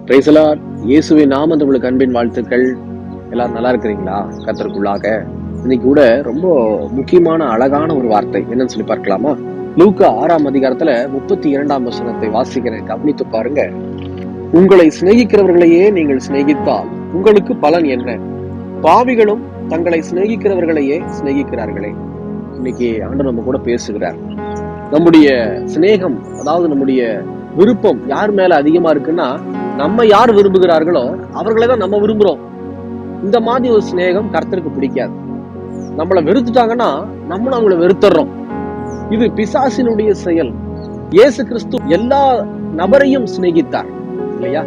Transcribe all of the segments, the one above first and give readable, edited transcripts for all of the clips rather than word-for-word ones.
Praise the Lord. இயேசுவின் நாமத்தில் உங்களுக்கு அன்பின் வாழ்த்துக்கள். எல்லாரும் நல்லா இருக்கிறீங்களா? கர்த்தருக்குள்ளாக இன்னைக்கு கூட ரொம்ப முக்கியமான அழகான ஒரு வார்த்தை என்னன்னு சொல்லி பார்க்கலாமா? லூக்கா 6ஆம் அதிகாரத்துல 32ஆம் வசனத்தை வாசிக்கிறேன், கவனித்து பாருங்க. உங்களை சிநேகிக்கிறவர்களையே நீங்கள் சிநேகித்தால் உங்களுக்கு பலன் என்ன? பாவிகளும் தங்களை சிநேகிக்கிறவர்களையே சிநேகிக்கிறார்களே. இன்னைக்கு ஆண்டவர் நம்ம கூட பேசுகிறார். நம்முடைய சிநேகம், அதாவது நம்முடைய விருப்பம் யார் மேல அதிகமா இருக்குன்னா, நம்ம யார் விரும்புகிறார்களோ அவர்களை தான் நம்ம விரும்புறோம். இந்த மாதிரி ஒரு சிநேகம் கர்த்தருக்கு பிடிக்காது. நம்மளை வெறுத்துட்டாங்கன்னா நம்மளும் அவங்களை வெறுத்துறோம். இது பிசாசினுடைய செயல். இயேசு கிறிஸ்து எல்லா நபரையும் சிநேகித்தார் இல்லையா?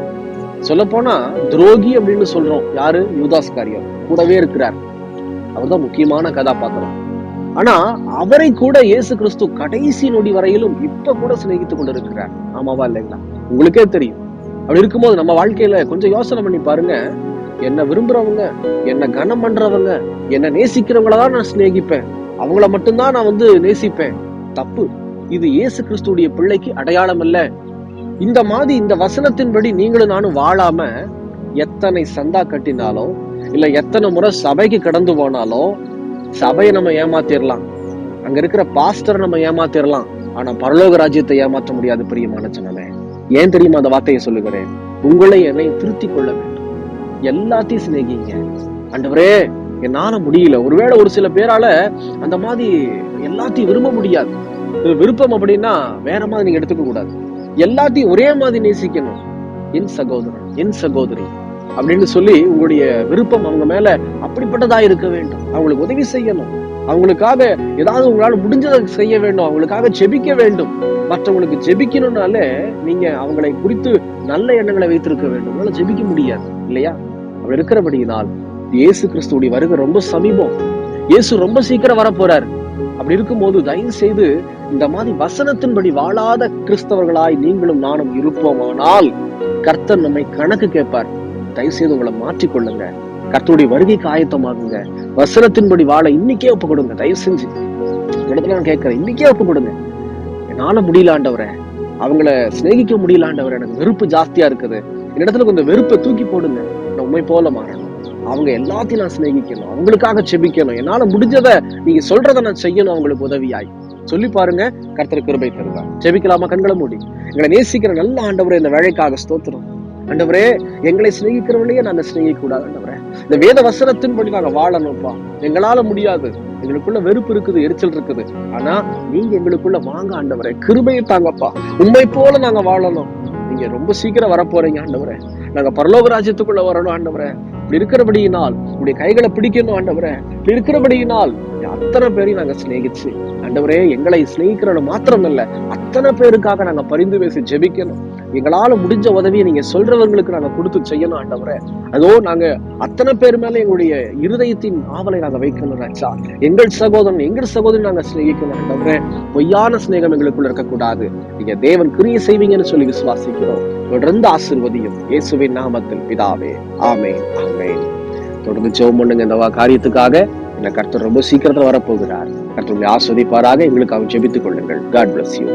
சொல்ல போனா துரோகி அப்படின்னு சொல்றோம். யாரு? யூதாஸ்காரியர் கூடவே இருக்கிறார். அவர்தான் முக்கியமான கதாபாத்திரம். ஆனா அவரை கூட இயேசு கிறிஸ்து கடைசி நொடி வரையிலும் இப்ப கூட சிநேகித்துக் கொண்டிருக்கிறார். ஆமாவா இல்லைங்களா? உங்களுக்கே தெரியும். அப்படி இருக்கும்போது நம்ம வாழ்க்கையில கொஞ்சம் யோசனை பண்ணி பாருங்க. என்ன விரும்புறவங்க, என்ன கனம் பண்றவங்க, என்ன நேசிக்கிறவங்களதான் நான் சிநேகிப்பேன், அவங்கள மட்டும்தான் நான் நேசிப்பேன். தப்பு. இது இயேசு கிறிஸ்துடைய பிள்ளைக்கு அடையாளம் இல்ல. இந்த மாதிரி இந்த வசனத்தின்படி நீங்களும் நானும் வாழாம எத்தனை சந்தா கட்டினாலும் இல்ல எத்தனை முறை சபைக்கு கடந்து போனாலும் சபையை நம்ம ஏமாத்திரலாம், அங்க இருக்கிற பாஸ்டரை நம்ம ஏமாத்திரலாம், ஆனா பரலோக ராஜ்யத்தை ஏமாற்ற முடியாது. பிரியமான ஜனமே, ஏன் தெரியுமா அந்த வார்த்தையை சொல்லுகிறேன்? உங்களை என்னை திருத்திக் கொள்ள வேண்டும். எல்லாத்தையும் சிநேகிங்க. ஆண்டவரே என்னால முடியல. ஒருவேளை ஒரு சில பேரால அந்த மாதிரி எல்லாத்தையும் விரும்ப முடியாது. விருப்பம் அப்படின்னா வேற மாதிரி நீங்க எடுத்துக்க கூடாது. எல்லாத்தையும் ஒரே மாதிரி நேசிக்கணும். என் சகோதரன், என் சகோதரி அப்படின்னு சொல்லி உங்களுடைய விருப்பம் அவங்க மேல அப்படிப்பட்டதா இருக்க வேண்டும். அவங்களுக்கு உதவி செய்யணும், அவங்களுக்காக ஏதாவது உங்களால முடிஞ்சதை செய்ய வேண்டும், அவங்களுக்காக ஜெபிக்க வேண்டும். மற்றவங்களுக்கு ஜெபிக்கணும்னாலே நீங்க அவங்களை குறித்து நல்ல எண்ணங்களை வைத்திருக்க வேண்டும். உங்களால ஜெபிக்க முடியாது இல்லையா? அப்படி இருக்கிறபடியினால் இயேசு கிறிஸ்துடைய வருகை ரொம்ப சமீபம். இயேசு ரொம்ப சீக்கிரம் வரப்போறாரு. அப்படி இருக்கும்போது தயவு செய்து இந்த மாதிரி வசனத்தின்படி வாழாத கிறிஸ்தவர்களாய் நீங்களும் நானும் இருப்போமானால் கர்த்தர் நம்மை கணக்கு கேட்பார். தயவு செய்து உங்களை மாற்றிக்கொள்ளுங்க. கர்த்தருடைய வருகைக்கு ஆயத்தமாகுங்க. வசனத்தின்படி வாழ இன்னைக்கே ஒப்பு கொடுங்க. தயவு செஞ்சு இடத்துல நான் கேட்கிறேன், இன்னைக்கே ஒப்பு கொடுங்க. என்னால முடியல ஆண்டவரே, அவங்கள சிநேகிக்க முடியல ஆண்டவரே, எனக்கு வெறுப்பு ஜாஸ்தியா இருக்குது, என்னிடத்துல கொஞ்சம் வெறுப்பை தூக்கி போடுங்க. நான் உண்மை போல மாறணும். அவங்க எல்லாத்தையும் நான் சிநேகிக்கணும், அவங்களுக்காக செபிக்கணும். என்னால முடிஞ்சதை நீங்க சொல்றதை நான் செய்யணும். அவங்களுக்கு உதவியாய் சொல்லி பாருங்க. கர்த்தர் கிருபை தருவார். ஜெபிக்கலாமா? கண்களை மூடி. எங்களை நேசிக்கிற நல்ல ஆண்டவரே, இந்த வேலைக்காக ஸ்தோத்திரம். ஆண்டவரே, எங்களை சிநேகிக்கிறவர்களையே நாங்க சிநேகிக்க கூடாது ஆண்டவரே. இந்த வேத வசனத்தின்படி நாங்க வாழணும்ப்பா. எங்களால முடியாது, எங்களுக்குள்ள வெறுப்பு இருக்குது, எரிச்சல் இருக்குது. ஆனா நீங்க எங்களுக்குள்ள வாங்க ஆண்டவரே, கிருபையை தாங்கப்பா. உண்மை போல நாங்க வாழணும். நீங்க ரொம்ப சீக்கிரம் வரப்போறீங்க ஆண்டவரே. நாங்க பரலோக ராஜ்யத்துக்குள்ள வரணும் ஆண்டவரே. இப்படி இருக்கிறபடியினால் உங்களுடைய கைகளை பிடிக்கணும் ஆண்டவரே. இப்படி இருக்கிறபடியினால் அத்தனை பேரையும் நாங்க சிநேகிச்சு ஆண்டவரே, எங்களை சிநேகிக்கிறவங்க மாத்திரம் இல்ல, அத்தனை பேருக்காக நாங்க பரிந்து பேசி ஜெபிக்கணும். எங்களால முடிஞ்ச உதவியை நீங்க சொல்றவங்களுக்கு நாங்க கொடுத்து செய்யணும் ஆண்டவரே. அதோ நாங்க அத்தனை பேர் மேல எங்களுடைய இருதயத்தின் ஆவலை நாங்க வைக்கணும் ராஜா. எங்கள் சகோதரன், எங்கள் சகோதரி நாங்க சிநேகிக்கணும் ஆண்டவரே. பொய்யான சிநேகம் எங்களுக்குள்ள இருக்கக்கூடாது. நீங்க தேவன் கிரியை செய்வீங்கன்னு சொல்லி விசுவாசிக்கிறோம். தொடர்ந்து ஆசீர்வதியும் இயேசுவின் நாமத்தில் பிதாவே. ஆமென், ஆமென். தொடர்ந்து ஜெபம் பண்ணுங்க இந்த காரியத்துக்காக. இந்த கர்த்தர் ரொம்ப சீக்கிரத்துல வரப்போகிறார். கர்த்தர் உங்களை ஆசீர்வதிப்பாராக. எங்களுக்காக ஜெபித்துக் கொள்ளுங்கள். God bless you.